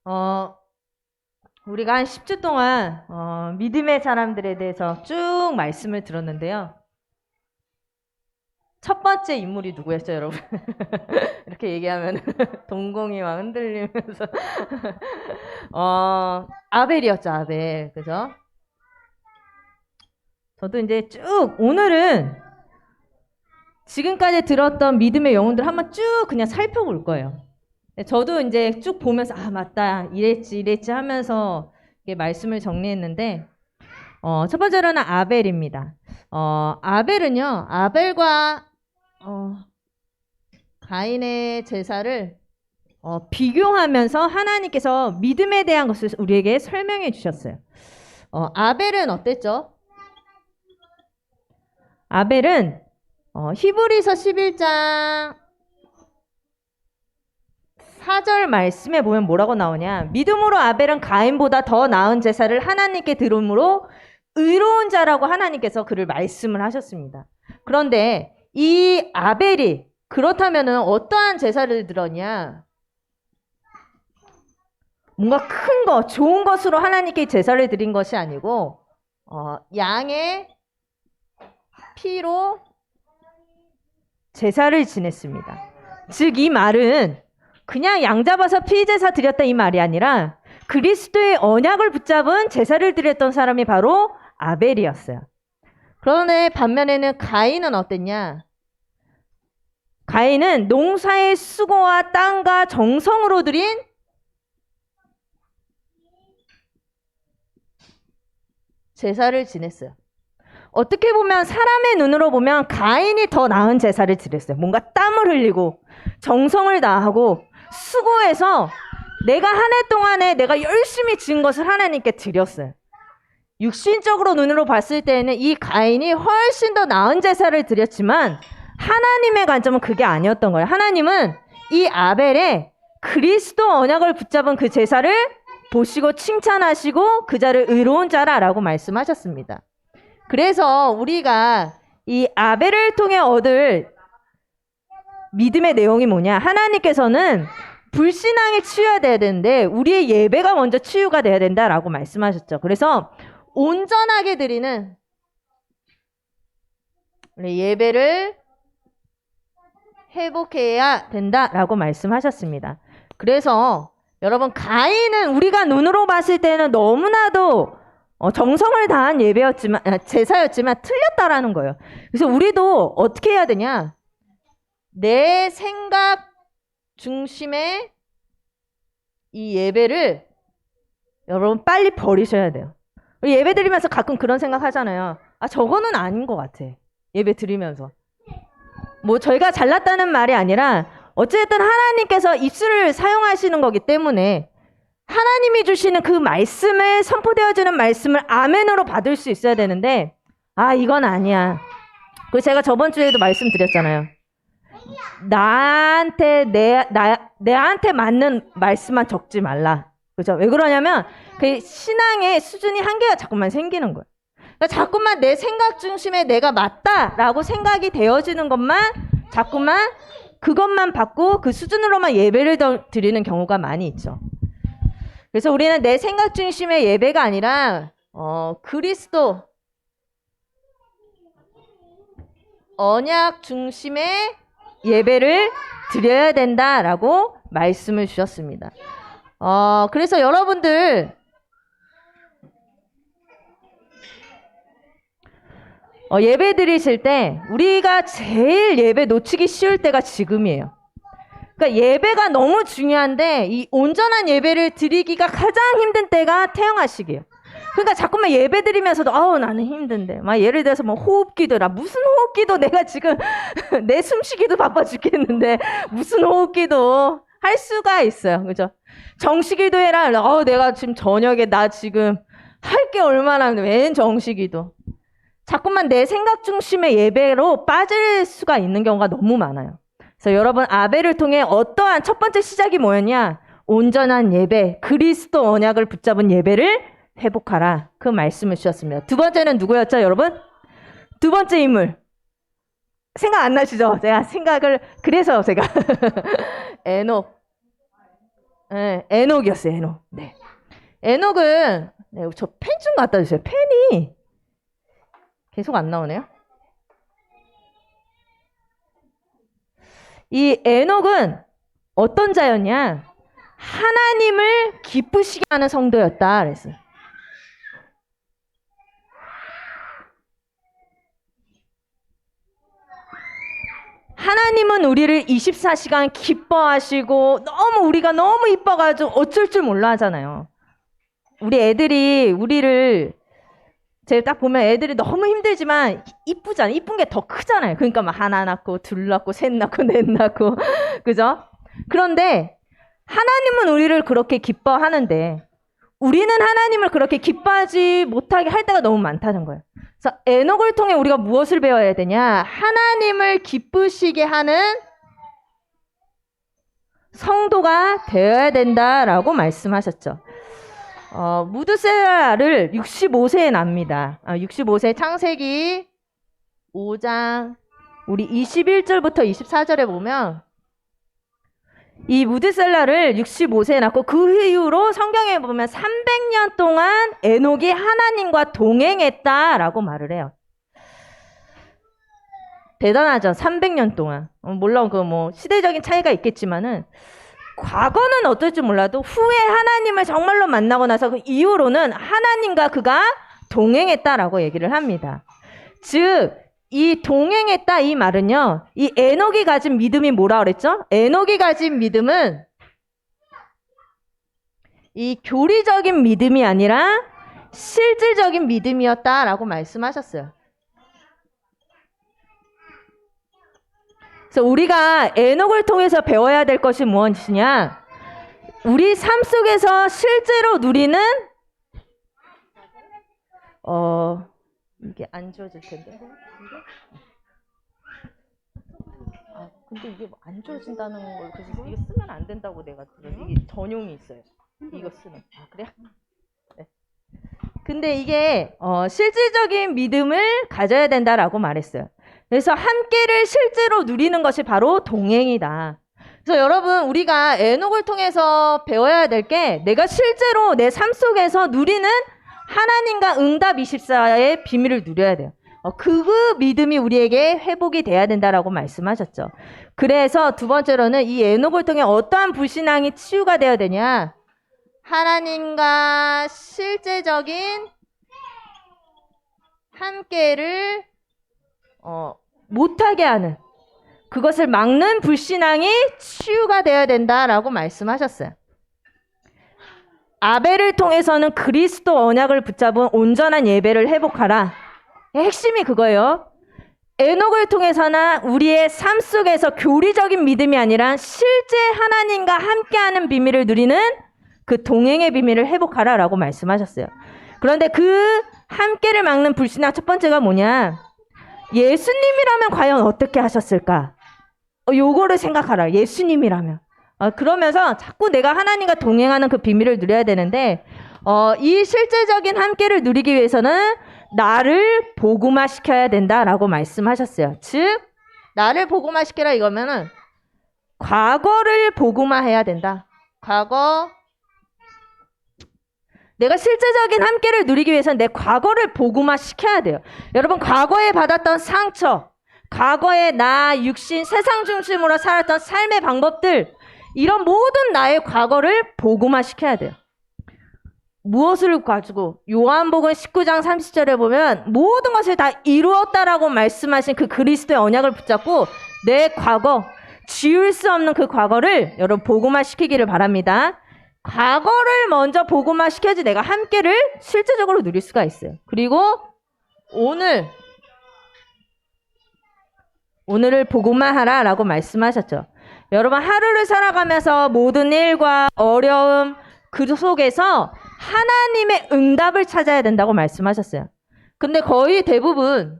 어, 우리가 한 10주 동안 믿음의 사람들에 대해서 쭉 말씀을 들었는데요. 첫 번째 인물이 누구였어요, 여러분? 이렇게 얘기하면 동공이 막 흔들리면서 아벨이었죠, 아벨. 그죠? 저도 이제 쭉 오늘은 지금까지 들었던 믿음의 영혼들 한번 쭉 그냥 살펴볼 거예요. 저도 이제 쭉 보면서 맞다, 이랬지 하면서 말씀을 정리했는데 첫 번째로는 아벨입니다. 아벨은요, 아벨과 가인의 제사를 비교하면서 하나님께서 믿음에 대한 것을 우리에게 설명해 주셨어요. 아벨은 어땠죠? 아벨은 히브리서 11장 4절 말씀에 보면 뭐라고 나오냐? 믿음으로 아벨은 가인보다 더 나은 제사를 하나님께 드림으로 의로운 자라고 하나님께서 그를 말씀을 하셨습니다. 그런데 이 아벨이 그렇다면 어떠한 제사를 드렸냐? 뭔가 큰 거, 좋은 것으로 하나님께 제사를 드린 것이 아니고 양의 피로 제사를 지냈습니다. 즉 이 말은 그냥 양 잡아서 피제사 드렸다 이 말이 아니라 그리스도의 언약을 붙잡은 제사를 드렸던 사람이 바로 아벨이었어요. 그런데 반면에는 가인은 어땠냐? 가인은 농사의 수고와 땀과 정성으로 드린 제사를 지냈어요. 어떻게 보면 사람의 눈으로 보면 가인이 더 나은 제사를 드렸어요. 뭔가 땀을 흘리고 정성을 다하고 수고해서 내가 한 해 동안에 내가 열심히 지은 것을 하나님께 드렸어요. 육신적으로 눈으로 봤을 때는 이 가인이 훨씬 더 나은 제사를 드렸지만 하나님의 관점은 그게 아니었던 거예요. 하나님은 이 아벨의 그리스도 언약을 붙잡은 그 제사를 보시고 칭찬하시고 그 자를 의로운 자라라고 말씀하셨습니다. 그래서 우리가 이 아벨을 통해 얻을 믿음의 내용이 뭐냐? 하나님께서는 불신앙에 치유가 돼야 되는데 우리의 예배가 먼저 치유가 돼야 된다라고 말씀하셨죠. 그래서 온전하게 드리는 예배를 회복해야 된다라고 말씀하셨습니다. 그래서 여러분 가인은 우리가 눈으로 봤을 때는 너무나도 정성을 다한 예배였지만 제사였지만 틀렸다라는 거예요. 그래서 우리도 어떻게 해야 되냐? 내 생각 중심의 이 예배를 여러분 빨리 버리셔야 돼요. 예배 드리면서 가끔 그런 생각 하잖아요. 저거는 아닌 것 같아. 예배 드리면서. 뭐 저희가 잘났다는 말이 아니라 어쨌든 하나님께서 입술을 사용하시는 거기 때문에 하나님이 주시는 그 말씀을 선포되어지는 말씀을 아멘으로 받을 수 있어야 되는데 이건 아니야. 그리고 제가 저번 주에도 말씀드렸잖아요. 내한테 맞는 말씀만 적지 말라. 그죠? 왜 그러냐면 그 신앙의 수준이 한계가 자꾸만 생기는 거예요. 그러니까 자꾸만 내 생각 중심에 내가 맞다라고 생각이 되어지는 것만 자꾸만 그것만 받고 그 수준으로만 예배를 드리는 경우가 많이 있죠. 그래서 우리는 내 생각 중심의 예배가 아니라 그리스도 언약 중심의 예배를 드려야 된다라고 말씀을 주셨습니다. 그래서 여러분들 예배 드리실 때 우리가 제일 예배 놓치기 쉬울 때가 지금이에요. 그러니까 예배가 너무 중요한데 이 온전한 예배를 드리기가 가장 힘든 때가 태영하시기예요. 그러니까 자꾸만 예배 드리면서도 나는 힘든데 막 예를 들어서 뭐 호흡기도라 무슨 호흡기도 내가 지금 내 숨쉬기도 바빠 죽겠는데 무슨 호흡기도 할 수가 있어요. 그죠? 정식기도 해라. 내가 지금 저녁에 나 지금 할 게 얼마나 웬 정식기도. 자꾸만 내 생각 중심의 예배로 빠질 수가 있는 경우가 너무 많아요. 그래서 여러분 아벨을 통해 어떠한 첫 번째 시작이 뭐였냐? 온전한 예배, 그리스도 언약을 붙잡은 예배를 회복하라. 그 말씀을 주셨습니다. 두 번째는 누구였죠, 여러분? 두 번째 인물. 생각 안 나시죠? 그래서 제가 에녹. 네, 에녹이었어요. 에녹. 네. 에녹은 네, 저 펜 좀 갖다 주세요. 펜이 계속 안 나오네요. 이 에녹은 어떤 자였냐? 하나님을 기쁘시게 하는 성도였다 그랬어요. 하나님은 우리를 24시간 기뻐하시고 우리가 너무 이뻐가지고 어쩔 줄 몰라 하잖아요. 우리 애들이 우리를 제가 딱 보면 애들이 너무 힘들지만 이쁘잖아요. 이쁜 게 더 크잖아요. 그러니까 막 하나 낳고 둘 낳고 셋 낳고 넷 낳고 그죠? 그런데 하나님은 우리를 그렇게 기뻐하는데 우리는 하나님을 그렇게 기뻐하지 못하게 할 때가 너무 많다는 거예요. 그래서 에녹을 통해 우리가 무엇을 배워야 되냐? 하나님을 기쁘시게 하는 성도가 되어야 된다라고 말씀하셨죠. 무드셀라를 65세에 납니다. 65세 창세기 5장 우리 21절부터 24절에 보면 이 무드셀라를 65세에 낳고 그 이후로 성경에 보면 300년 동안 에녹이 하나님과 동행했다라고 말을 해요. 대단하죠. 300년 동안. 물론 그 뭐 시대적인 차이가 있겠지만은 과거는 어떨지 몰라도 후에 하나님을 정말로 만나고 나서 그 이후로는 하나님과 그가 동행했다라고 얘기를 합니다. 즉, 이 동행했다 이 말은요, 이 에녹이 가진 믿음이 뭐라 그랬죠? 에녹이 가진 믿음은 이 교리적인 믿음이 아니라 실질적인 믿음이었다라고 말씀하셨어요. 그래서 우리가 에녹을 통해서 배워야 될 것이 무엇이냐? 우리 삶 속에서 실제로 누리는 이게 안 지워질 텐데. 근데 이게 안 지워진다는 걸 그래서 이거 쓰면 안 된다고 내가 들었는데 이게 전용이 있어요. 이거 쓰는. 그래요? 네. 근데 이게 실질적인 믿음을 가져야 된다라고 말했어요. 그래서 함께를 실제로 누리는 것이 바로 동행이다. 그래서 여러분 우리가 에녹을 통해서 배워야 될 게 내가 실제로 내 삶 속에서 누리는 하나님과 응답 24의 비밀을 누려야 돼요. 그 믿음이 우리에게 회복이 돼야 된다라고 말씀하셨죠. 그래서 두 번째로는 이 에녹을 통해 어떠한 불신앙이 치유가 되어야 되냐? 하나님과 실제적인 함께를 못하게 하는 그것을 막는 불신앙이 치유가 되어야 된다라고 말씀하셨어요. 아벨을 통해서는 그리스도 언약을 붙잡은 온전한 예배를 회복하라. 핵심이 그거예요. 에녹을 통해서는 우리의 삶 속에서 교리적인 믿음이 아니라 실제 하나님과 함께하는 비밀을 누리는 그 동행의 비밀을 회복하라라고 말씀하셨어요. 그런데 그 함께를 막는 불신앙 첫 번째가 뭐냐? 예수님이라면 과연 어떻게 하셨을까? 요거를 생각하라. 예수님이라면. 그러면서 자꾸 내가 하나님과 동행하는 그 비밀을 누려야 되는데 이 실제적인 함께를 누리기 위해서는 나를 복음화시켜야 된다라고 말씀하셨어요. 즉 나를 복음화시켜라 이거면은 과거를 복음화해야 된다. 과거 내가 실제적인 함께를 누리기 위해서는 내 과거를 복음화시켜야 돼요. 여러분 과거에 받았던 상처, 과거에 나 육신 세상 중심으로 살았던 삶의 방법들 이런 모든 나의 과거를 복음화시켜야 돼요. 무엇을 가지고 요한복음 19장 30절에 보면 모든 것을 다 이루었다라고 말씀하신 그 그리스도의 언약을 붙잡고 내 과거, 지울 수 없는 그 과거를 여러분 복음화시키기를 바랍니다. 과거를 먼저 복음화시켜야지 내가 함께를 실제적으로 누릴 수가 있어요. 그리고 오늘을 복음화하라라고 말씀하셨죠. 여러분 하루를 살아가면서 모든 일과 어려움 그 속에서 하나님의 응답을 찾아야 된다고 말씀하셨어요. 근데 거의 대부분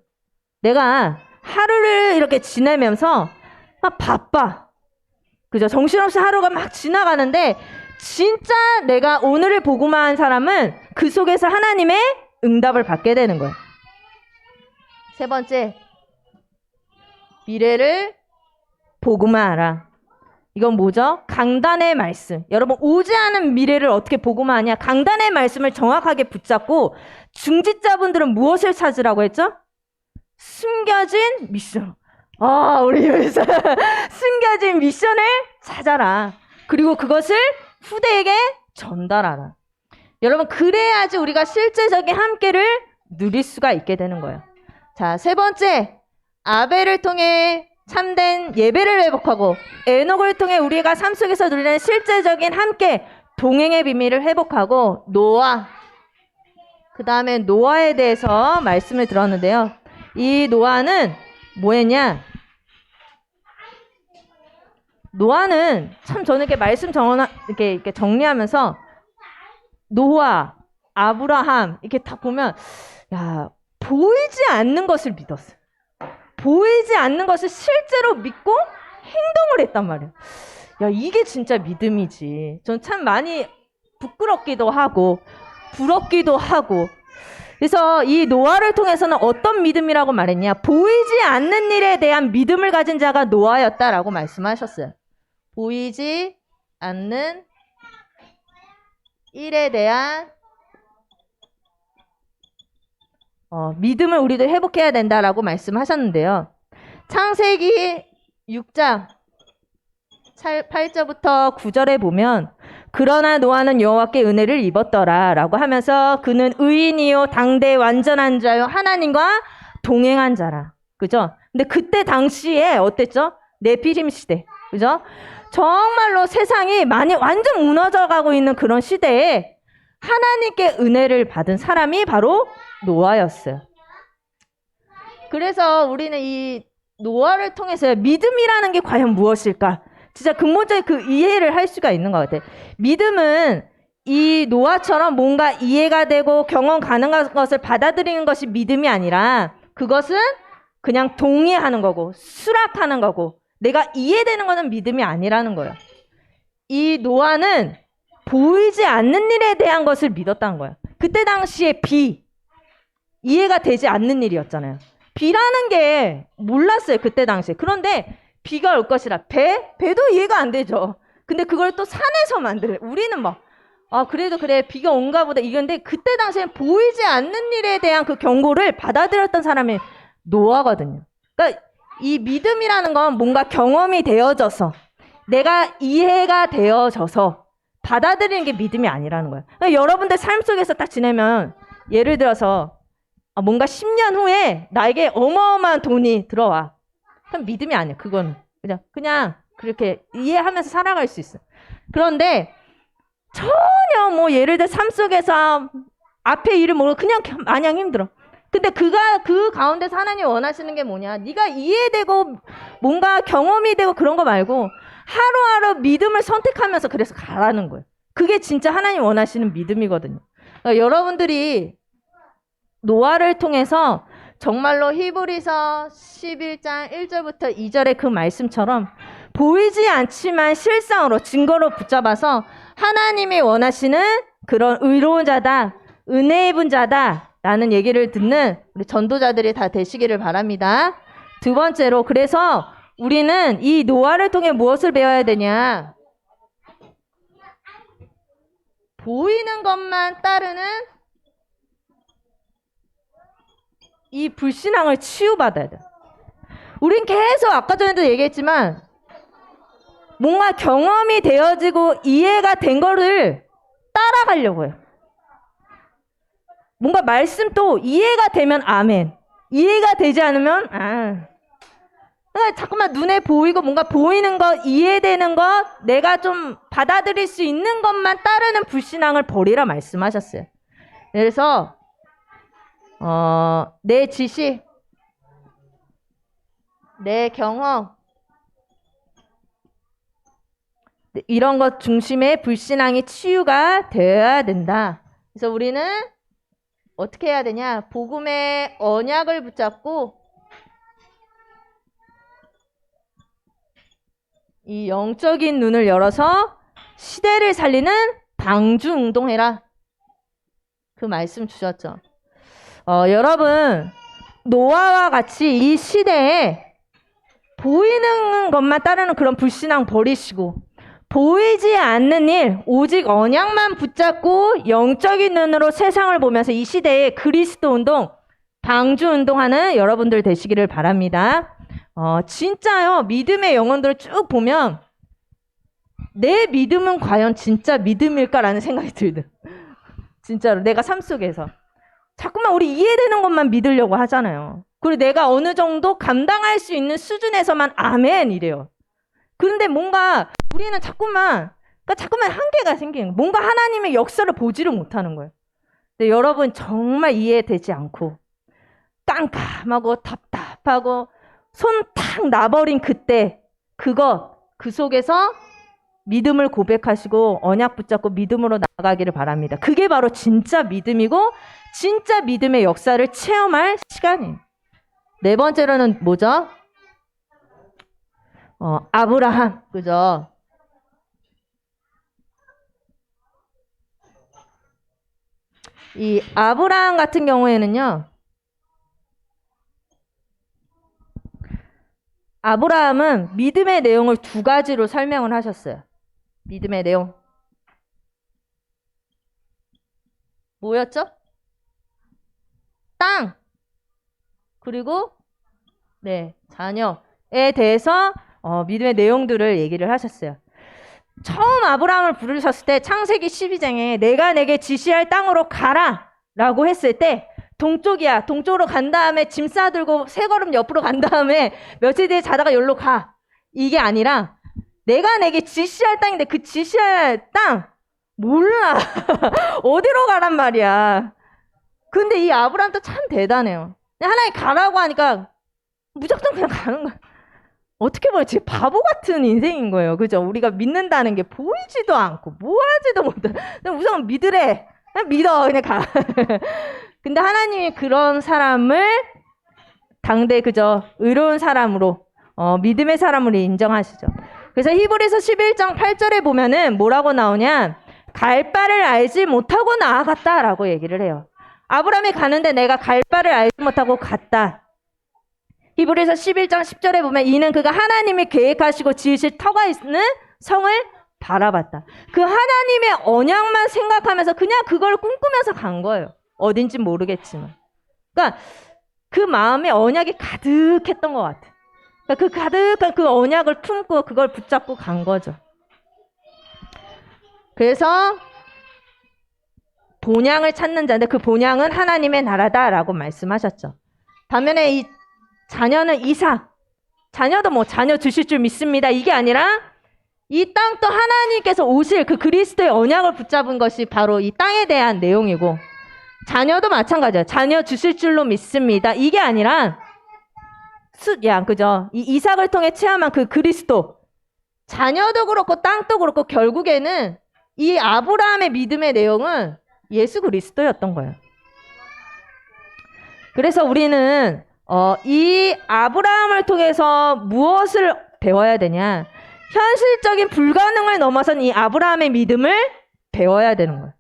내가 하루를 이렇게 지내면서 바빠. 그죠? 정신없이 하루가 막 지나가는데 진짜 내가 오늘을 복음화한 사람은 그 속에서 하나님의 응답을 받게 되는 거예요. 세 번째, 미래를 복음화하라. 이건 뭐죠? 강단의 말씀. 여러분, 오지 않은 미래를 어떻게 보고만 하냐? 강단의 말씀을 정확하게 붙잡고 중직자분들은 무엇을 찾으라고 했죠? 숨겨진 미션. 우리 여기서 숨겨진 미션을 찾아라. 그리고 그것을 후대에게 전달하라. 여러분, 그래야지 우리가 실제적인 함께를 누릴 수가 있게 되는 거예요. 자, 세 번째, 아벨을 통해 참된 예배를 회복하고 에녹을 통해 우리가 삶 속에서 누리는 실제적인 함께 동행의 비밀을 회복하고 노아, 그 다음에 노아에 대해서 말씀을 들었는데요. 이 노아는 뭐했냐? 노아는 참 저는 이렇게 말씀 이렇게 정리하면서 노아, 아브라함 이렇게 다 보면 야, 보이지 않는 것을 믿었어요. 보이지 않는 것을 실제로 믿고 행동을 했단 말이에요. 야, 이게 진짜 믿음이지. 전 참 많이 부끄럽기도 하고 부럽기도 하고. 그래서 이 노아를 통해서는 어떤 믿음이라고 말했냐? 보이지 않는 일에 대한 믿음을 가진 자가 노아였다라고 말씀하셨어요. 보이지 않는 일에 대한 믿음을 우리도 회복해야 된다라고 말씀하셨는데요. 창세기 6장 8절부터 9절에 보면 그러나 노아는 여호와께 은혜를 입었더라 라고 하면서 그는 의인이요 당대 완전한 자요 하나님과 동행한 자라. 그죠? 근데 그때 당시에 어땠죠? 네피림 시대. 그죠? 정말로 세상이 많이 완전 무너져 가고 있는 그런 시대에 하나님께 은혜를 받은 사람이 바로 노아였어요. 그래서 우리는 이 노아를 통해서 믿음이라는 게 과연 무엇일까? 진짜 근본적인 그 이해를 할 수가 있는 것 같아요. 믿음은 이 노아처럼 뭔가 이해가 되고 경험 가능한 것을 받아들이는 것이 믿음이 아니라 그것은 그냥 동의하는 거고 수락하는 거고 내가 이해되는 것은 믿음이 아니라는 거예요. 이 노아는 보이지 않는 일에 대한 것을 믿었다는 거예요. 그때 당시에 이해가 되지 않는 일이었잖아요. 비라는 게 몰랐어요. 그때 당시에. 그런데 비가 올 것이라. 배도 이해가 안 되죠. 근데 그걸 또 산에서 만들어요. 우리는 막 그래도 그래 비가 온가 보다 이건데 그때 당시엔 보이지 않는 일에 대한 그 경고를 받아들였던 사람이 노아거든요. 그러니까 이 믿음이라는 건 뭔가 경험이 되어져서 내가 이해가 되어져서 받아들이는 게 믿음이 아니라는 거예요. 그러니까 여러분들 삶 속에서 딱 지내면 예를 들어서 뭔가 10년 후에 나에게 어마어마한 돈이 들어와. 그럼 믿음이 아니야. 그건 그냥 그렇게 이해하면서 살아갈 수 있어. 그런데 전혀 뭐 예를 들어 삶 속에서 앞에 일을 모르고 그냥 마냥 힘들어. 근데 그 가운데서 하나님 원하시는 게 뭐냐? 네가 이해되고 뭔가 경험이 되고 그런 거 말고 하루하루 믿음을 선택하면서 그래서 가라는 거예요. 그게 진짜 하나님 원하시는 믿음이거든요. 그러니까 여러분들이 노아를 통해서 정말로 히브리서 11장 1절부터 2절의 그 말씀처럼 보이지 않지만 실상으로 증거로 붙잡아서 하나님이 원하시는 그런 의로운 자다, 은혜 입은 자다 라는 얘기를 듣는 우리 전도자들이 다 되시기를 바랍니다. 두 번째로 그래서 우리는 이 노아를 통해 무엇을 배워야 되냐? 보이는 것만 따르는 이 불신앙을 치유받아야 돼. 우린 계속 아까 전에도 얘기했지만 뭔가 경험이 되어지고 이해가 된 거를 따라가려고 해요. 뭔가 말씀도 이해가 되면 아멘. 이해가 되지 않으면 그러니까 자꾸만 눈에 보이고 뭔가 보이는 것, 이해되는 것, 내가 좀 받아들일 수 있는 것만 따르는 불신앙을 버리라 말씀하셨어요. 그래서 내 지식, 내 경험 이런 것 중심의 불신앙이 치유가 되어야 된다. 그래서 우리는 어떻게 해야 되냐? 복음의 언약을 붙잡고 이 영적인 눈을 열어서 시대를 살리는 방주운동해라. 그 말씀 주셨죠. 여러분 노아와 같이 이 시대에 보이는 것만 따르는 그런 불신앙 버리시고 보이지 않는 일, 오직 언약만 붙잡고 영적인 눈으로 세상을 보면서 이 시대에 그리스도 운동, 방주 운동하는 여러분들 되시기를 바랍니다. 진짜요. 믿음의 영혼들을 쭉 보면 내 믿음은 과연 진짜 믿음일까라는 생각이 들거든. 진짜로 내가 삶 속에서 자꾸만 우리 이해되는 것만 믿으려고 하잖아요. 그리고 내가 어느 정도 감당할 수 있는 수준에서만 아멘 이래요. 그런데 뭔가 우리는 자꾸만 한계가 생기는 거예요. 뭔가 하나님의 역사를 보지를 못하는 거예요. 근데 여러분 정말 이해되지 않고 깜깜하고 답답하고 손 탁 놔버린 그때 그 속에서 믿음을 고백하시고 언약 붙잡고 믿음으로 나아가기를 바랍니다. 그게 바로 진짜 믿음이고 진짜 믿음의 역사를 체험할 시간이에요. 네 번째로는 뭐죠? 아브라함, 그죠? 이 아브라함 같은 경우에는요, 아브라함은 믿음의 내용을 두 가지로 설명을 하셨어요. 믿음의 내용. 뭐였죠? 땅. 그리고, 자녀에 대해서 믿음의 내용들을 얘기를 하셨어요. 처음 아브라함을 부르셨을 때 창세기 12장에 내가 내게 지시할 땅으로 가라 라고 했을 때 동쪽이야. 동쪽으로 간 다음에 짐 싸들고 세 걸음 옆으로 간 다음에 며칠 뒤에 자다가 여기로 가. 이게 아니라 내가 내게 지시할 땅인데 그 지시할 땅 몰라. 어디로 가란 말이야. 근데 이 아브라함도 참 대단해요. 하나님 가라고 하니까 무작정 그냥 가는 거야. 어떻게 보면 진짜 바보 같은 인생인 거예요. 그죠? 우리가 믿는다는 게 보이지도 않고 뭐 하지도 못해. 그냥 우선 믿으래. 그냥 믿어. 그냥 가. 근데 하나님이 그런 사람을 당대 그저 의로운 사람으로 믿음의 사람으로 인정하시죠. 그래서 히브리서 11장 8절에 보면은 뭐라고 나오냐? 갈 바를 알지 못하고 나아갔다라고 얘기를 해요. 아브라함이 가는데 내가 갈 바를 알지 못하고 갔다. 히브리서 11장 10절에 보면 이는 그가 하나님이 계획하시고 지으실 터가 있는 성을 바라봤다. 그 하나님의 언약만 생각하면서 그냥 그걸 꿈꾸면서 간 거예요. 어딘지 모르겠지만. 그러니까 그 마음에 언약이 가득했던 것 같아. 그러니까 그 가득한 그 언약을 품고 그걸 붙잡고 간 거죠. 그래서 본향을 찾는 자인데 그 본향은 하나님의 나라다라고 말씀하셨죠. 반면에 이 자녀는 이삭. 자녀도 뭐 자녀 주실 줄 믿습니다. 이게 아니라 이 땅도 하나님께서 오실 그 그리스도의 언약을 붙잡은 것이 바로 이 땅에 대한 내용이고 자녀도 마찬가지예요. 자녀 주실 줄로 믿습니다. 이게 아니라 그죠? 이 이삭을 통해 체험한 그 그리스도 자녀도 그렇고 땅도 그렇고 결국에는 이 아브라함의 믿음의 내용은 예수 그리스도였던 거예요. 그래서 우리는 이 아브라함을 통해서 무엇을 배워야 되냐? 현실적인 불가능을 넘어선 이 아브라함의 믿음을 배워야 되는 거예요.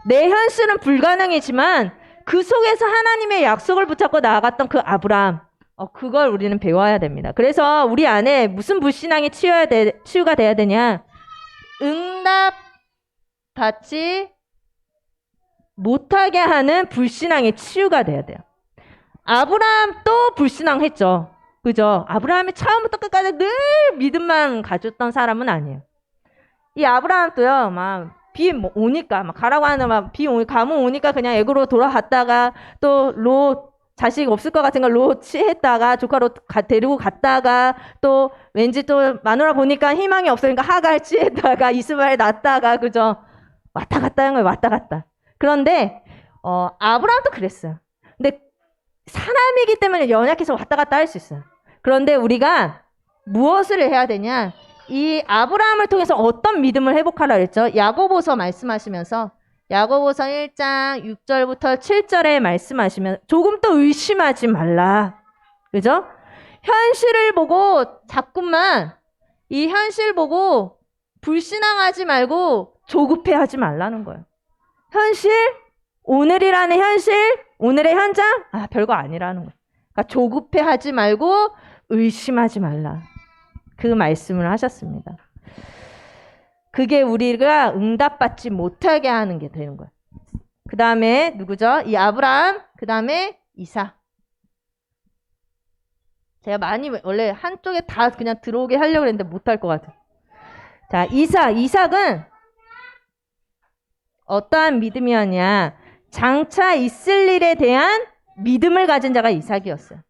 내 현실은 불가능이지만 그 속에서 하나님의 약속을 붙잡고 나아갔던 그 아브라함, 그걸 우리는 배워야 됩니다. 그래서 우리 안에 무슨 불신앙이 치유가 돼야 되냐? 응답 받지 못하게 하는 불신앙의 치유가 돼야 돼요. 아브라함도 불신앙했죠. 그죠? 아브라함이 처음부터 끝까지 늘 믿음만 가졌던 사람은 아니에요. 이 아브라함도요, 막 비 오니까 막 가라고 하는 막 비 가뭄 오니까 그냥 애굽으로 돌아갔다가 또 롯 자식 없을 것 같은 걸 롯 취했다가 조카 롯 데리고 갔다가 또 왠지 또 마누라 보니까 희망이 없으니까 하갈 취했다가 이스마엘 낳았다가 그죠? 왔다 갔다 하는 거예요. 왔다 갔다. 그런데 아브라함도 그랬어요. 근데 사람이기 때문에 연약해서 왔다 갔다 할 수 있어요. 그런데 우리가 무엇을 해야 되냐? 이 아브라함을 통해서 어떤 믿음을 회복하라 그랬죠? 야고보서 말씀하시면서 야고보서 1장 6절부터 7절에 말씀하시면 조금 또 의심하지 말라. 그죠? 현실을 보고 자꾸만 이 현실 보고 불신앙하지 말고 조급해하지 말라는 거예요. 현실, 오늘이라는 현실, 오늘의 현장, 별거 아니라는 거예요. 그러니까 조급해하지 말고 의심하지 말라. 그 말씀을 하셨습니다. 그게 우리가 응답받지 못하게 하는 게 되는 거예요. 그 다음에 누구죠? 이 아브라함, 그 다음에 이삭. 제가 많이 원래 한쪽에 다 그냥 들어오게 하려고 했는데 못할 것 같아요. 자, 이삭은 어떠한 믿음이었냐? 장차 있을 일에 대한 믿음을 가진 자가 이삭이었어요.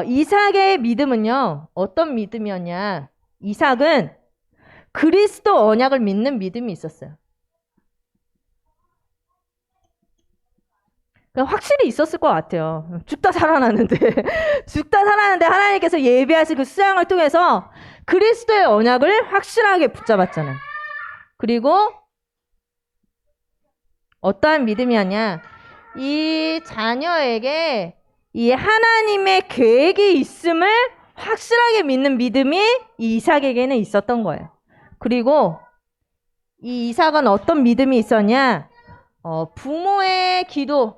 이삭의 믿음은요, 어떤 믿음이었냐? 이삭은 그리스도 언약을 믿는 믿음이 있었어요. 확실히 있었을 것 같아요. 죽다 살아났는데 하나님께서 예비하신 그 수양을 통해서 그리스도의 언약을 확실하게 붙잡았잖아요. 그리고 어떠한 믿음이었냐? 이 자녀에게 이 하나님의 계획이 있음을 확실하게 믿는 믿음이 이 이삭에게는 있었던 거예요. 그리고 이 이삭은 어떤 믿음이 있었냐? 부모의 기도에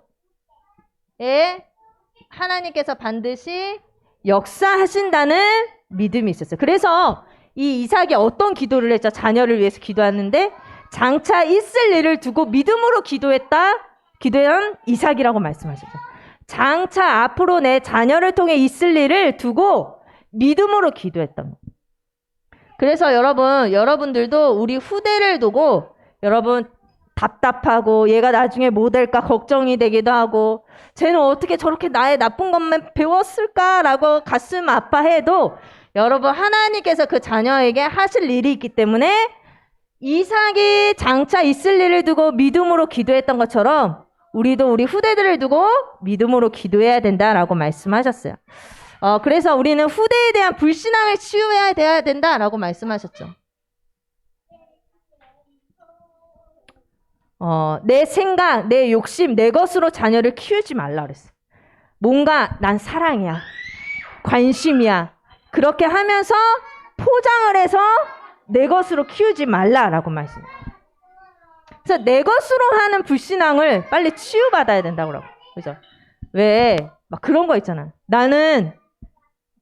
하나님께서 반드시 역사하신다는 믿음이 있었어요. 그래서 이 이삭이 어떤 기도를 했죠? 자녀를 위해서 기도하는데 장차 있을 일을 두고 믿음으로 기도한 이삭이라고 말씀하셨죠. 장차 앞으로 내 자녀를 통해 있을 일을 두고 믿음으로 기도했던 거예요. 그래서 여러분들도 우리 후대를 두고 여러분 답답하고 얘가 나중에 뭐 될까 걱정이 되기도 하고 쟤는 어떻게 저렇게 나의 나쁜 것만 배웠을까라고 가슴 아파해도 여러분 하나님께서 그 자녀에게 하실 일이 있기 때문에 이삭이 장차 있을 일을 두고 믿음으로 기도했던 것처럼 우리도 우리 후대들을 두고 믿음으로 기도해야 된다라고 말씀하셨어요. 그래서 우리는 후대에 대한 불신앙을 치유해야 돼야 된다라고 말씀하셨죠. 내 생각, 내 욕심, 내 것으로 자녀를 키우지 말라 그랬어요. 뭔가 난 사랑이야, 관심이야. 그렇게 하면서 포장을 해서 내 것으로 키우지 말라라고 말씀해요. 그래서 내 것으로 하는 불신앙을 빨리 치유받아야 된다고 그러고. 그죠? 왜? 막 그런 거 있잖아. 나는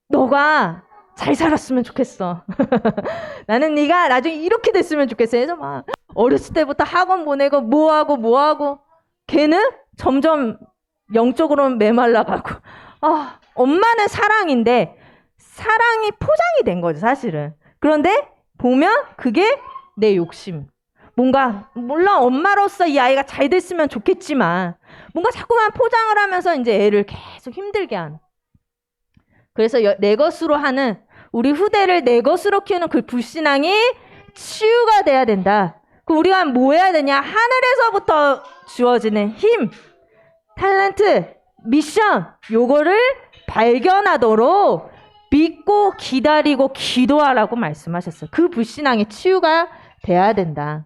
너가 잘 살았으면 좋겠어. 나는 네가 나중에 이렇게 됐으면 좋겠어. 그래서 막 어렸을 때부터 학원 보내고 뭐하고 걔는 점점 영적으로 메말라가고. 엄마는 사랑인데 사랑이 포장이 된 거죠, 사실은. 그런데 보면 그게 내 욕심. 뭔가 물론 엄마로서 이 아이가 잘 됐으면 좋겠지만 뭔가 자꾸만 포장을 하면서 이제 애를 계속 힘들게 하는. 그래서 내 것으로 하는 우리 후대를 내 것으로 키우는 그 불신앙이 치유가 돼야 된다. 우리가 뭐 해야 되냐? 하늘에서부터 주어지는 힘, 탤런트, 미션 요거를 발견하도록 믿고 기다리고 기도하라고 말씀하셨어요. 그 불신앙의 치유가 돼야 된다.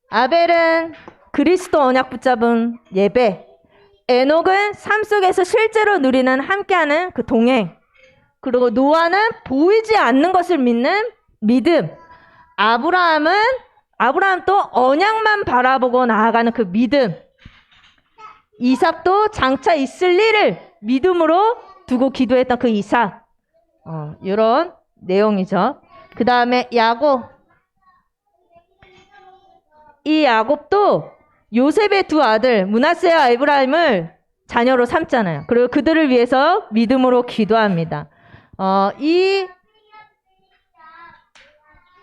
아벨은 그리스도 언약 붙잡은 예배, 에녹은 삶 속에서 실제로 누리는 함께하는 그 동행, 그리고 노아는 보이지 않는 것을 믿는 믿음, 아브라함도 언약만 바라보고 나아가는 그 믿음, 이삭도 장차 있을 일을 믿음으로 두고 기도했던 그 이삭, 이런 내용이죠. 그 다음에 야곱, 이 야곱도 요셉의 두 아들 므낫세와 에브라임을 자녀로 삼잖아요. 그리고 그들을 위해서 믿음으로 기도합니다. 이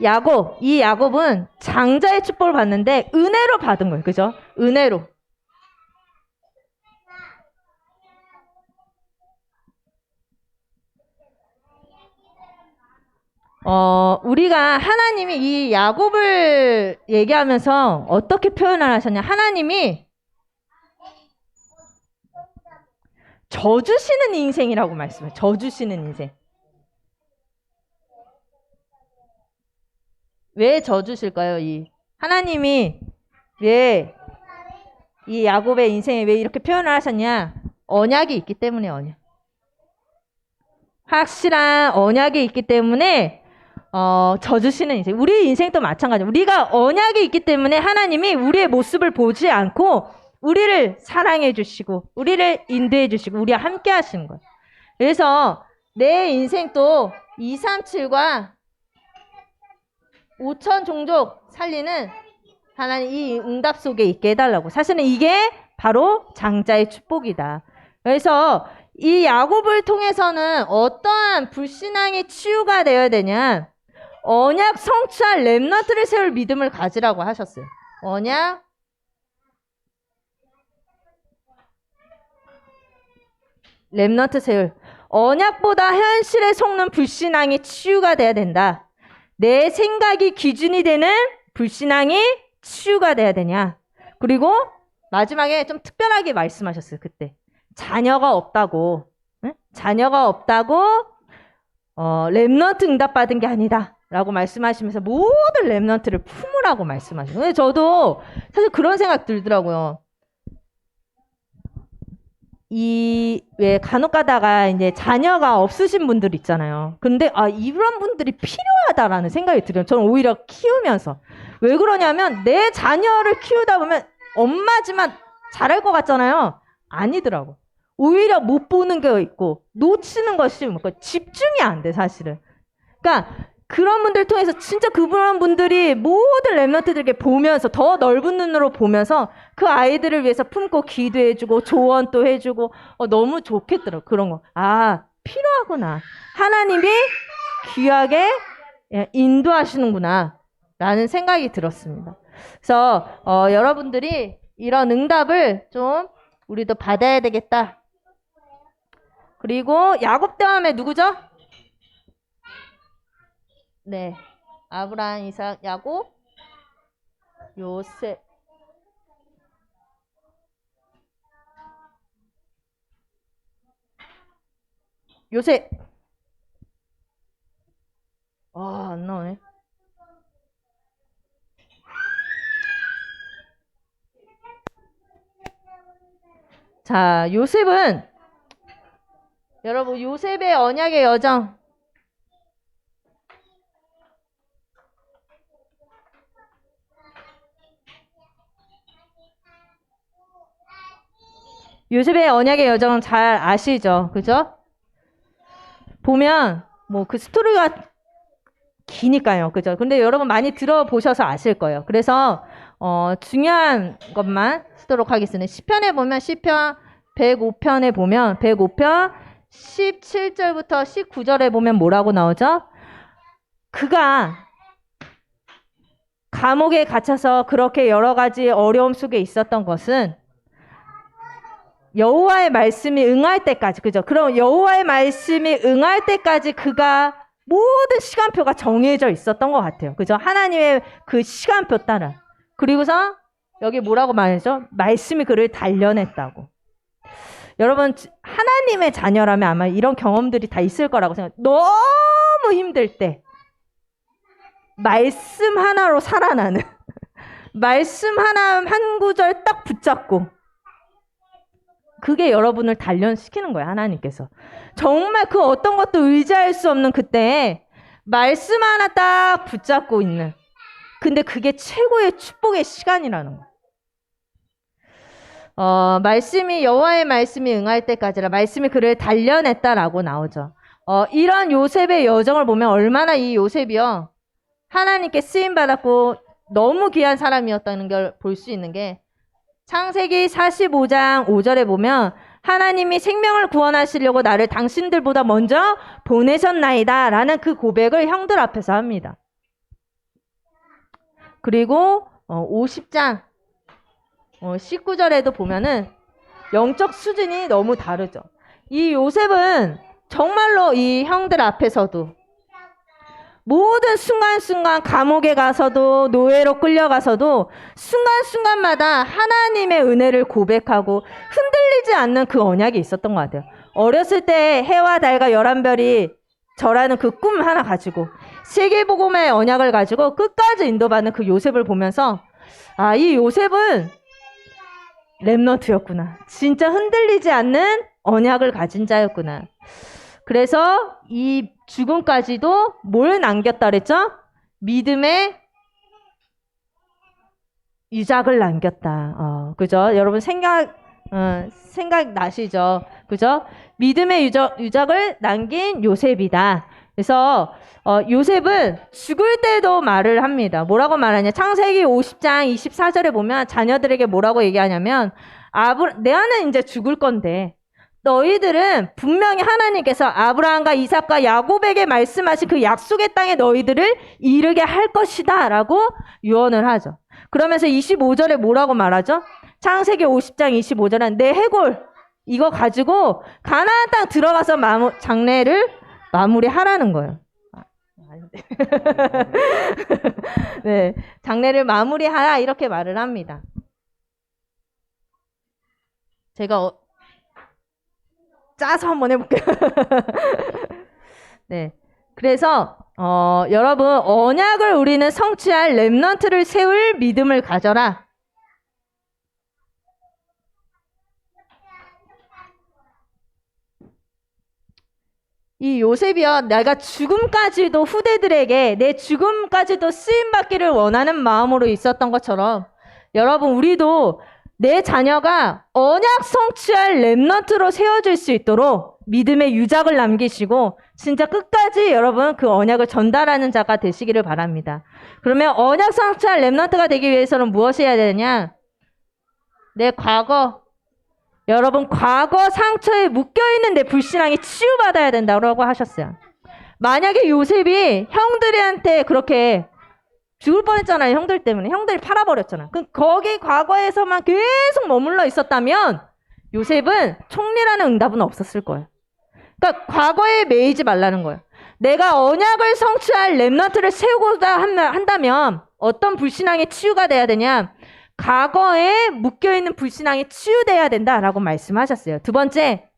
야곱은 장자의 축복을 받는데 은혜로 받은 거예요. 그죠? 은혜로. 우리가 하나님이 이 야곱을 얘기하면서 어떻게 표현을 하셨냐? 하나님이 져주시는 인생이라고 말씀해요. 져주시는 인생. 왜 져주실까요? 하나님이 왜 이 야곱의 인생에 왜 이렇게 표현을 하셨냐? 언약이 있기 때문에 확실한 언약이 있기 때문에 져주시는 인생. 우리 인생도 마찬가지예요. 우리가 언약이 있기 때문에 하나님이 우리의 모습을 보지 않고 우리를 사랑해 주시고 우리를 인도해 주시고 우리와 함께 하시는 거예요. 그래서 내 인생도 237과 5천 종족 살리는 하나님 이 응답 속에 있게 해달라고. 사실은 이게 바로 장자의 축복이다. 그래서 이 야곱을 통해서는 어떠한 불신앙의 치유가 되어야 되냐? 언약 성취할 렘넌트를 세울 믿음을 가지라고 하셨어요. 언약 렘넌트 세울. 언약보다 현실에 속는 불신앙이 치유가 돼야 된다. 내 생각이 기준이 되는 불신앙이 치유가 돼야 되냐. 그리고 마지막에 좀 특별하게 말씀하셨어요. 그때 자녀가 없다고. 응? 자녀가 없다고 렘넌트 응답받은 게 아니다 라고 말씀하시면서 모든 렘넌트를 품으라고 말씀하시고. 근데 저도 사실 그런 생각 들더라고요. 왜 간혹 가다가 이제 자녀가 없으신 분들 있잖아요. 근데 이런 분들이 필요하다라는 생각이 들어요. 저는 오히려 키우면서. 왜 그러냐면 내 자녀를 키우다 보면 엄마지만 잘할 것 같잖아요. 아니더라고. 오히려 못 보는 게 있고 놓치는 것이 집중이 안 돼, 사실은. 그러니까 그런 분들 통해서 진짜 그런 분들이 모든 렘넌트들에게 보면서 더 넓은 눈으로 보면서 그 아이들을 위해서 품고 기도해주고 조언도 해주고 너무 좋겠더라고. 그런 거. 필요하구나. 하나님이 귀하게 인도하시는구나 라는 생각이 들었습니다. 그래서 여러분들이 이런 응답을 좀 우리도 받아야 되겠다. 그리고 야곱 다음에 누구죠? 네, 아브라함, 이삭, 야곱, 요셉. 요셉. 안 나오네. 자, 요셉은 여러분 요셉의 언약의 여정. 요셉의 언약의 여정은 잘 아시죠? 그죠? 보면 그 스토리가 기니까요. 그죠? 근데 여러분 많이 들어보셔서 아실 거예요. 그래서 중요한 것만 쓰도록 하겠습니다. 시편에 보면 시편 105편에 보면 105편 17절부터 19절에 보면 뭐라고 나오죠? 그가 감옥에 갇혀서 그렇게 여러 가지 어려움 속에 있었던 것은 여호와의 말씀이 응할 때까지, 그죠? 그럼 여호와의 말씀이 응할 때까지 그가 모든 시간표가 정해져 있었던 것 같아요. 그죠? 하나님의 그 시간표 따라. 그리고서 여기 뭐라고 말하죠? 말씀이 그를 단련했다고. 여러분 하나님의 자녀라면 아마 이런 경험들이 다 있을 거라고 생각해요. 너무 힘들 때 말씀 하나로 살아나는 말씀 하나 한 구절 딱 붙잡고 그게 여러분을 단련시키는 거예요. 하나님께서. 정말 그 어떤 것도 의지할 수 없는 그때에 말씀 하나 딱 붙잡고 있는. 근데 그게 최고의 축복의 시간이라는 거예요. 말씀이 여호와의 말씀이 응할 때까지라 말씀이 그를 단련했다라고 나오죠. 이런 요셉의 여정을 보면 얼마나 이 요셉이요 하나님께 쓰임 받았고 너무 귀한 사람이었다는 걸 볼 수 있는 게 창세기 45장 5절에 보면 하나님이 생명을 구원하시려고 나를 당신들보다 먼저 보내셨나이다 라는 그 고백을 형들 앞에서 합니다. 그리고 50장 19절에도 보면은 영적 수준이 너무 다르죠. 이 요셉은 정말로 이 형들 앞에서도 모든 순간순간 감옥에 가서도 노예로 끌려가서도 순간순간마다 하나님의 은혜를 고백하고 흔들리지 않는 그 언약이 있었던 것 같아요. 어렸을 때 해와 달과 11별이 저라는 그 꿈 하나 가지고 세계복음의 언약을 가지고 끝까지 인도받는 그 요셉을 보면서 이 요셉은 렘넌트였구나. 진짜 흔들리지 않는 언약을 가진 자였구나. 그래서 이 죽음까지도 뭘 남겼다 그랬죠? 믿음의 유작을 남겼다. 그죠? 여러분 생각 나시죠? 그죠? 믿음의 유작을 남긴 요셉이다. 그래서 요셉은 죽을 때도 말을 합니다. 뭐라고 말하냐? 창세기 50장 24절에 보면 자녀들에게 뭐라고 얘기하냐면 내아는 이제 죽을 건데 너희들은 분명히 하나님께서 아브라함과 이삭과 야곱에게 말씀하신 그 약속의 땅에 너희들을 이르게 할 것이다 라고 유언을 하죠. 그러면서 25절에 뭐라고 말하죠? 창세기 50장 25절은 내 해골 이거 가지고 가나안 땅 들어가서 장례를 마무리하라는 거예요. 네, 장례를 마무리하라 이렇게 말을 합니다. 제가 짜서 한번 해볼게요. 네, 그래서 여러분 언약을 우리는 성취할 렘넌트를 세울 믿음을 가져라. 이 요셉이요, 내가 죽음까지도 후대들에게 내 죽음까지도 쓰임받기를 원하는 마음으로 있었던 것처럼 여러분 우리도 내 자녀가 언약 성취할 렘넌트로 세워질 수 있도록 믿음의 유작을 남기시고 진짜 끝까지 여러분 그 언약을 전달하는 자가 되시기를 바랍니다. 그러면 언약 성취할 렘넌트가 되기 위해서는 무엇이 해야 되느냐? 내 여러분 과거 상처에 묶여있는 내 불신앙이 치유받아야 된다고 하셨어요. 만약에 요셉이 형들한테 그렇게 죽을 뻔했잖아요. 형들 때문에. 형들이 팔아버렸잖아. 그럼 거기 과거에서만 계속 머물러 있었다면 요셉은 총리라는 응답은 없었을 거예요. 그러니까 과거에 매이지 말라는 거예요. 내가 언약을 성취할 렘넌트를 세우고자 한다면 어떤 불신앙의 치유가 돼야 되냐? 과거에 묶여있는 불신앙이 치유돼야 된다라고 말씀하셨어요. 두 번째,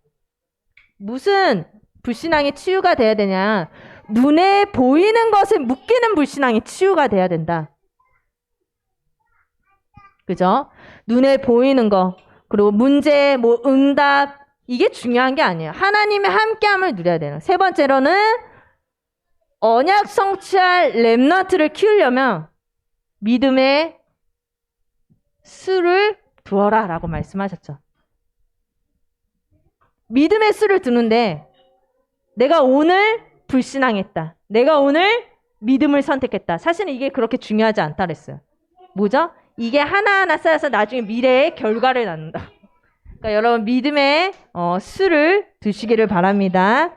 무슨 불신앙이 치유가 돼야 되냐? 눈에 보이는 것에 묶이는 불신앙이 치유가 돼야 된다. 그죠? 눈에 보이는 거, 그리고 문제, 응답, 이게 중요한 게 아니에요. 하나님의 함께함을 누려야 돼요. 세 번째로는 언약 성취할 렘넌트를 키우려면 믿음의 수를 두어라 라고 말씀하셨죠. 믿음의 수를 두는데 내가 오늘 불신앙했다. 내가 오늘 믿음을 선택했다. 사실은 이게 그렇게 중요하지 않다 그랬어요. 뭐죠? 이게 하나하나 쌓여서 나중에 미래의 결과를 낳는다. 그러니까 여러분 믿음의 수를 두시기를 바랍니다.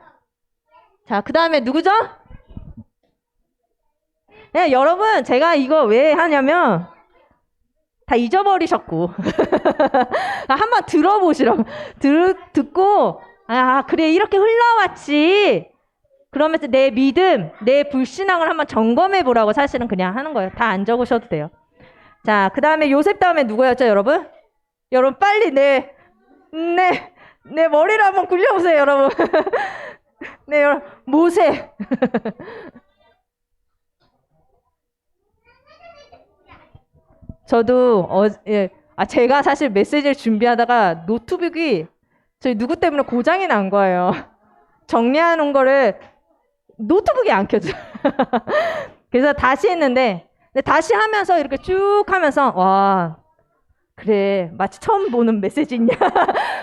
자, 그 다음에 누구죠? 네, 여러분 제가 이거 왜 하냐면 다 잊어버리셨고 한번 들어보시라고 듣고 그래 이렇게 흘러왔지 그러면서 내 믿음 내 불신앙을 한번 점검해 보라고 사실은 그냥 하는 거예요. 다 안 적으셔도 돼요. 자, 그 다음에 요셉 다음에 누구였죠 여러분? 여러분 빨리 내 머리를 한번 굴려보세요 여러분. 네, 여러분 모세. 저도 제가 사실 메시지를 준비하다가 노트북이 저희 누구 때문에 고장이 난 거예요. 정리하는 거를 노트북이 안 켜져. 그래서 다시 했는데 다시 하면서 이렇게 쭉 하면서 와 그래 마치 처음 보는 메시지냐.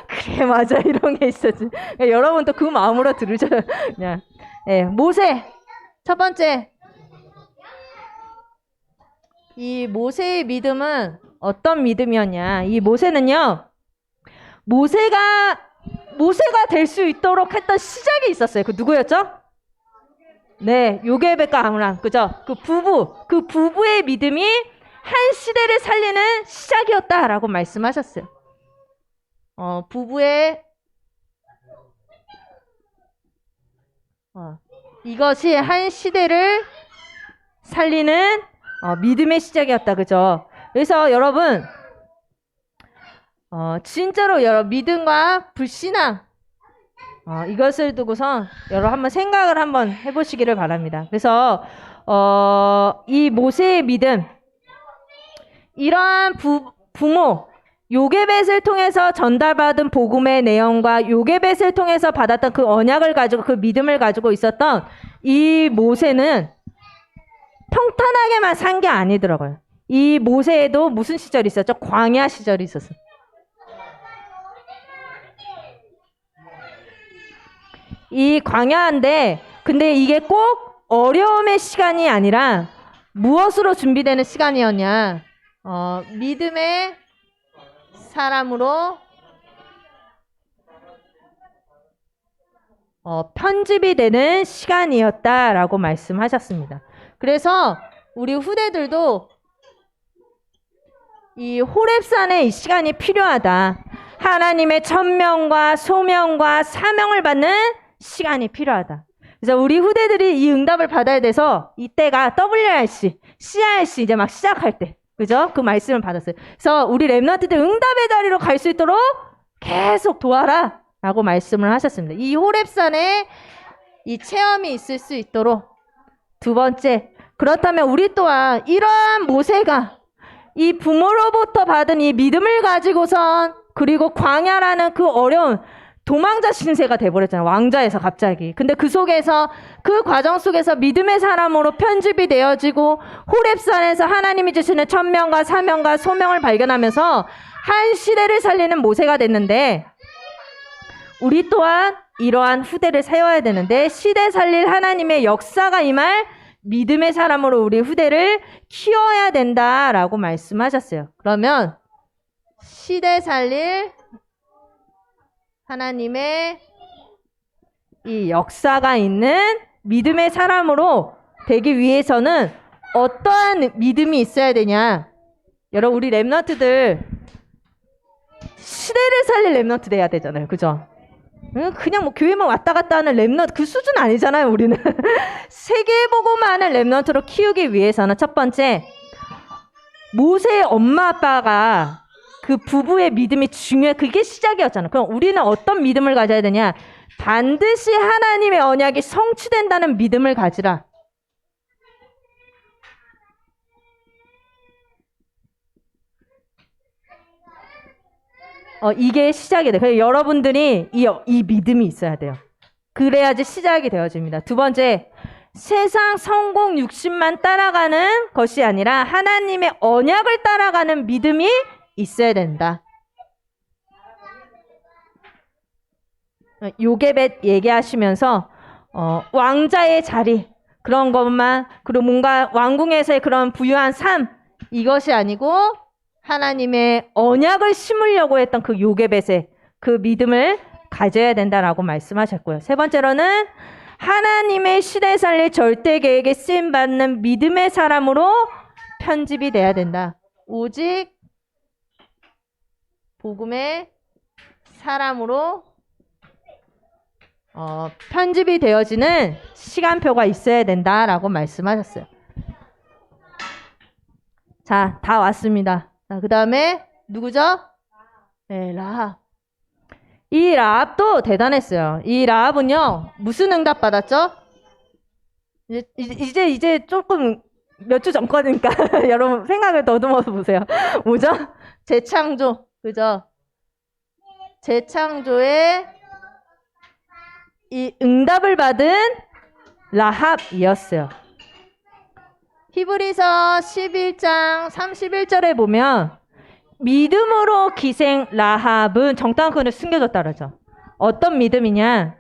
그래 맞아 이런 게 있었지. 여러분도 그 마음으로 들으셔요. 그냥 모세 첫 번째. 이 모세의 믿음은 어떤 믿음이었냐? 이 모세는요, 모세가 될 수 있도록 했던 시작이 있었어요. 그 누구였죠? 네, 요게벳과 아므람, 그죠? 그 부부의 믿음이 한 시대를 살리는 시작이었다라고 말씀하셨어요. 부부의 이것이 한 시대를 살리는 믿음의 시작이었다. 그죠? 그래서 여러분 진짜로 여러분 믿음과 불신앙 이것을 두고서 여러분 한번 생각을 한번 해보시기를 바랍니다. 그래서 이 모세의 믿음 이러한 부모 요게벳을 통해서 전달받은 복음의 내용과 요게벳을 통해서 받았던 그 언약을 가지고 그 믿음을 가지고 있었던 이 모세는 평탄하게만 산 게 아니더라고요. 이 모세에도 무슨 시절이 있었죠? 광야 시절이 있었어요. 이 광야인데 근데 이게 꼭 어려움의 시간이 아니라 무엇으로 준비되는 시간이었냐? 믿음의 사람으로 편집이 되는 시간이었다라고 말씀하셨습니다. 그래서 우리 후대들도 이 호렙산의 이 시간이 필요하다. 하나님의 천명과 소명과 사명을 받는 시간이 필요하다. 그래서 우리 후대들이 이 응답을 받아야 돼서 이때가 WRC, CRC 이제 막 시작할 때, 그죠? 그 말씀을 받았어요. 그래서 우리 랩런트들 응답의 자리로 갈 수 있도록 계속 도와라 라고 말씀을 하셨습니다. 이 호렙산에 이 체험이 있을 수 있도록. 두 번째, 그렇다면 우리 또한 이러한 모세가 이 부모로부터 받은 이 믿음을 가지고선 그리고 광야라는 그 어려운 도망자 신세가 돼버렸잖아요. 왕자에서 갑자기. 근데 그 속에서 그 과정 속에서 믿음의 사람으로 편집이 되어지고 호렙산에서 하나님이 주시는 천명과 사명과 소명을 발견하면서 한 시대를 살리는 모세가 됐는데 우리 또한 이러한 후대를 세워야 되는데 시대 살릴 하나님의 역사가 임할 믿음의 사람으로 우리 후대를 키워야 된다라고 말씀하셨어요. 그러면 시대 살릴 하나님의 이 역사가 있는 믿음의 사람으로 되기 위해서는 어떠한 믿음이 있어야 되냐? 여러분 우리 랩런트들 시대를 살릴 랩런트 돼야 되잖아요. 그죠? 그냥 뭐 교회만 왔다 갔다 하는 랩런트 그 수준 아니잖아요. 우리는 세계 보고만 하는 랩런트로 키우기 위해서는 첫 번째 모세의 엄마 아빠가 그 부부의 믿음이 중요해. 그게 시작이었잖아. 그럼 우리는 어떤 믿음을 가져야 되냐? 반드시 하나님의 언약이 성취된다는 믿음을 가지라. 이게 시작이 돼. 그래서 여러분들이 이 믿음이 있어야 돼요. 그래야지 시작이 되어집니다. 두 번째, 세상 성공 욕심만 따라가는 것이 아니라 하나님의 언약을 따라가는 믿음이 있어야 된다. 요게벳 얘기하시면서 왕자의 자리 그런 것만 그리고 뭔가 왕궁에서의 그런 부유한 삶 이것이 아니고 하나님의 언약을 심으려고 했던 그 요게벳의 그 믿음을 가져야 된다라고 말씀하셨고요. 세 번째로는 하나님의 시대 살릴 절대 계획에 쓰임받는 믿음의 사람으로 편집이 돼야 된다. 오직 복음의 사람으로 편집이 되어지는 시간표가 있어야 된다라고 말씀하셨어요. 자, 다 왔습니다. 자, 그 다음에 누구죠? 네, 라합. 이 라합도 대단했어요. 이 라합은요, 무슨 응답 받았죠? 이제 조금 몇 주 전 거니까 여러분 생각을 더듬어서 보세요. 뭐죠? 재창조, 그죠? 재창조의 이 응답을 받은 라합이었어요. 히브리서 11장 31절에 보면 믿음으로 기생 라합은 정탐꾼을 숨겨줬다 그러죠. 어떤 믿음이냐?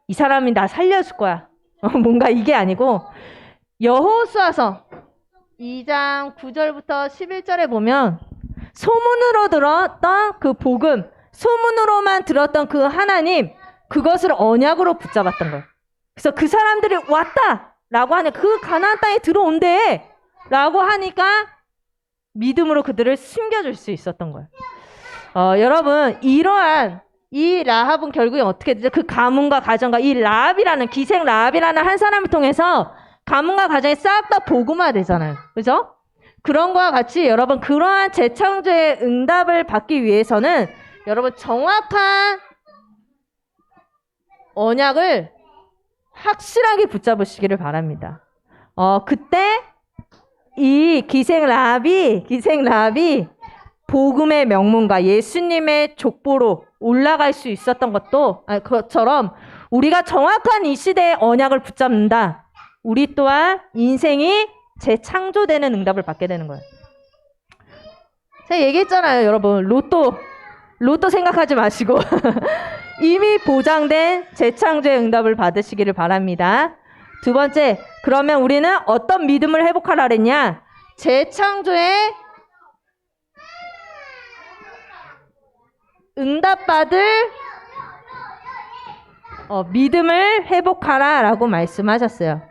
이 사람이 나 살려줄 거야. 뭔가 이게 아니고 여호수아서 2장 9절부터 11절에 보면 소문으로 들었던 그 복음, 소문으로만 들었던 그 하나님, 그것을 언약으로 붙잡았던 거예요. 그래서 그 사람들이 왔다라고 하니 그 가나안 땅에 들어온대 라고 하니까 믿음으로 그들을 숨겨줄 수 있었던 거예요. 여러분 이러한 이 라합은 결국에 어떻게 되죠? 그 가문과 가정과 이 라합이라는 기생 라합이라는 한 사람을 통해서 가문과 가정이 싹 다 복음화 되잖아요. 그죠? 그런 거와 같이 여러분 그러한 재창조의 응답을 받기 위해서는 여러분 정확한 언약을 확실하게 붙잡으시기를 바랍니다. 그때 이 기생 라합이 복음의 명문과 예수님의 족보로 올라갈 수 있었던 것처럼 우리가 정확한 이 시대의 언약을 붙잡는다. 우리 또한 인생이 재창조되는 응답을 받게 되는 거예요. 제가 얘기했잖아요, 여러분. 로또 생각하지 마시고 이미 보장된 재창조의 응답을 받으시기를 바랍니다. 두 번째, 그러면 우리는 어떤 믿음을 회복하라 그랬냐? 재창조의 응답받을 믿음을 회복하라 라고 말씀하셨어요.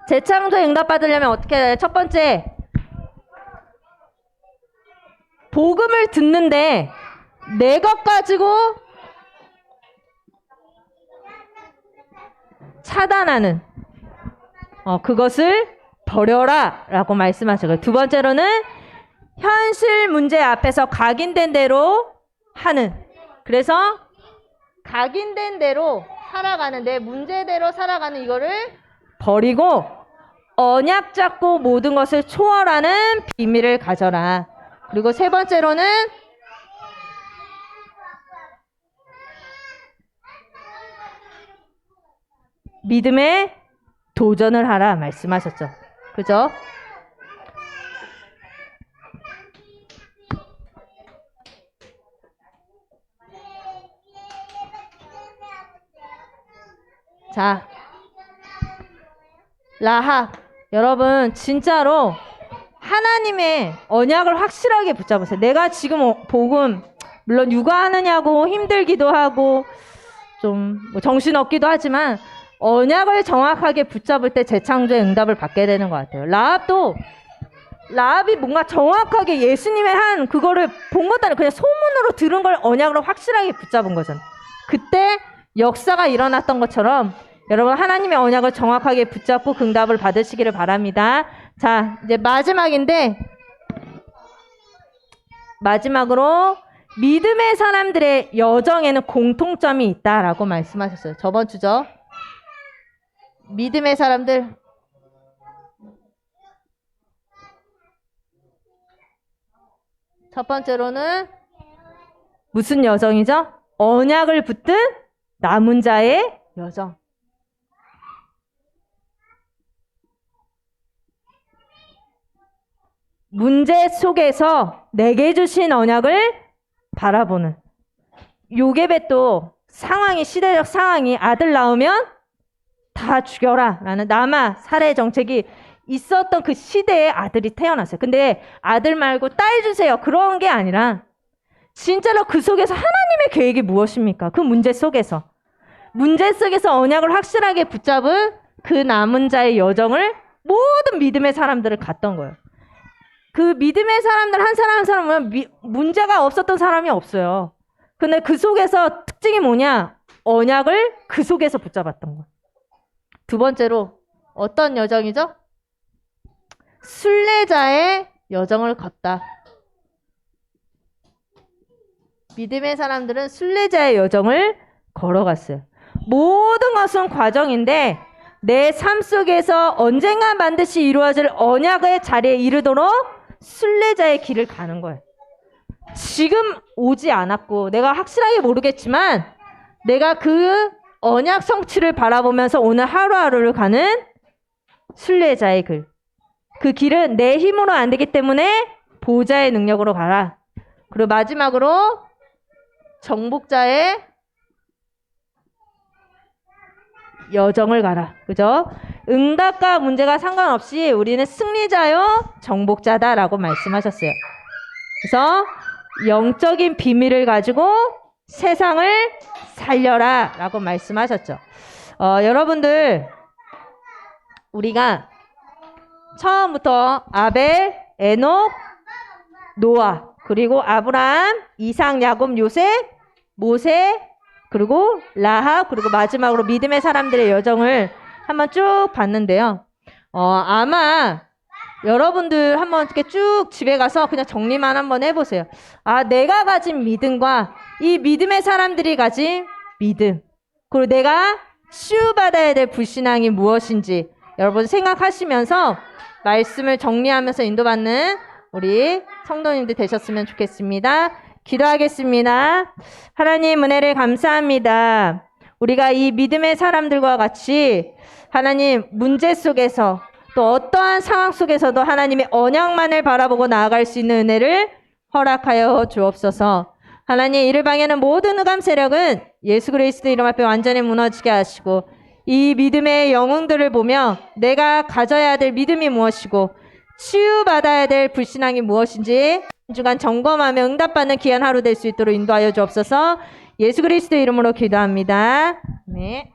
재창조의 응답받으려면 어떻게 해야 돼요? 첫 번째, 복음을 듣는데 내 것 가지고 차단하는 그것을 버려라 라고 말씀하셨고요. 두 번째로는 현실 문제 앞에서 각인된 대로 하는, 그래서 각인된 대로 살아가는, 내 문제대로 살아가는 이거를 버리고 언약 잡고 모든 것을 초월하는 비밀을 가져라. 그리고 세 번째로는 믿음에 도전을 하라 말씀하셨죠. 그죠? 자, 라합, 여러분 진짜로 하나님의 언약을 확실하게 붙잡으세요. 내가 지금 복음, 물론 육아하느냐고 힘들기도 하고 좀 정신없기도 하지만 언약을 정확하게 붙잡을 때 재창조의 응답을 받게 되는 것 같아요. 라합이 뭔가 정확하게 예수님의 한 그거를 본 것도 아니고 그냥 소문으로 들은 걸 언약으로 확실하게 붙잡은 거잖아요. 그때 역사가 일어났던 것처럼 여러분 하나님의 언약을 정확하게 붙잡고 그 응답을 받으시기를 바랍니다. 자, 이제 마지막인데, 마지막으로 믿음의 사람들의 여정에는 공통점이 있다라고 말씀하셨어요. 저번 주죠. 믿음의 사람들, 첫 번째로는 무슨 여정이죠? 언약을 붙든 남은 자의 여정. 문제 속에서 내게 주신 언약을 바라보는. 요게벳도 상황이, 시대적 상황이 아들 낳으면 다 죽여라 라는 남아 살해 정책이 있었던 그 시대에 아들이 태어났어요. 근데 아들 말고 딸 주세요, 그런 게 아니라 진짜로 그 속에서 하나님의 계획이 무엇입니까? 그 문제 속에서 언약을 확실하게 붙잡은 그 남은 자의 여정을 모든 믿음의 사람들을 갔던 거예요. 그 믿음의 사람들 한 사람 한 사람은 문제가 없었던 사람이 없어요. 근데 그 속에서 특징이 뭐냐? 언약을 그 속에서 붙잡았던 거예요. 두 번째로 어떤 여정이죠? 순례자의 여정을 걷다. 믿음의 사람들은 순례자의 여정을 걸어갔어요. 모든 것은 과정인데 내 삶 속에서 언젠가 반드시 이루어질 언약의 자리에 이르도록 순례자의 길을 가는 거예요. 지금 오지 않았고 내가 확실하게 모르겠지만 내가 그 언약 성취를 바라보면서 오늘 하루하루를 가는 순례자의 길. 그 길은 내 힘으로 안 되기 때문에 보좌의 능력으로 가라. 그리고 마지막으로 정복자의 여정을 가라. 그죠? 응답과 문제가 상관없이 우리는 승리자요 정복자다라고 말씀하셨어요. 그래서 영적인 비밀을 가지고 세상을 살려라 라고 말씀하셨죠. 여러분들, 우리가 처음부터 아벨, 에녹, 노아, 그리고 아브라함, 이삭, 야곱, 요셉, 모세, 그리고 라합, 그리고 마지막으로 믿음의 사람들의 여정을 한번 쭉 봤는데요. 아마 여러분들 한번 이렇게 쭉 집에 가서 그냥 정리만 한번 해보세요. 아, 내가 가진 믿음과 이 믿음의 사람들이 가진 믿음, 그리고 내가 치유받아야 될 불신앙이 무엇인지 여러분 생각하시면서 말씀을 정리하면서 인도받는 우리 성도님들 되셨으면 좋겠습니다. 기도하겠습니다. 하나님 은혜를 감사합니다. 우리가 이 믿음의 사람들과 같이 하나님 문제 속에서 또 어떠한 상황 속에서도 하나님의 언약만을 바라보고 나아갈 수 있는 은혜를 허락하여 주옵소서. 하나님 이를 방해하는 모든 흑암 세력은 예수 그리스도 이름 앞에 완전히 무너지게 하시고 이 믿음의 영웅들을 보며 내가 가져야 될 믿음이 무엇이고 치유받아야 될 불신앙이 무엇인지 한 주간 점검하며 응답받는 귀한 하루 될 수 있도록 인도하여 주옵소서. 예수 그리스도 이름으로 기도합니다. 네.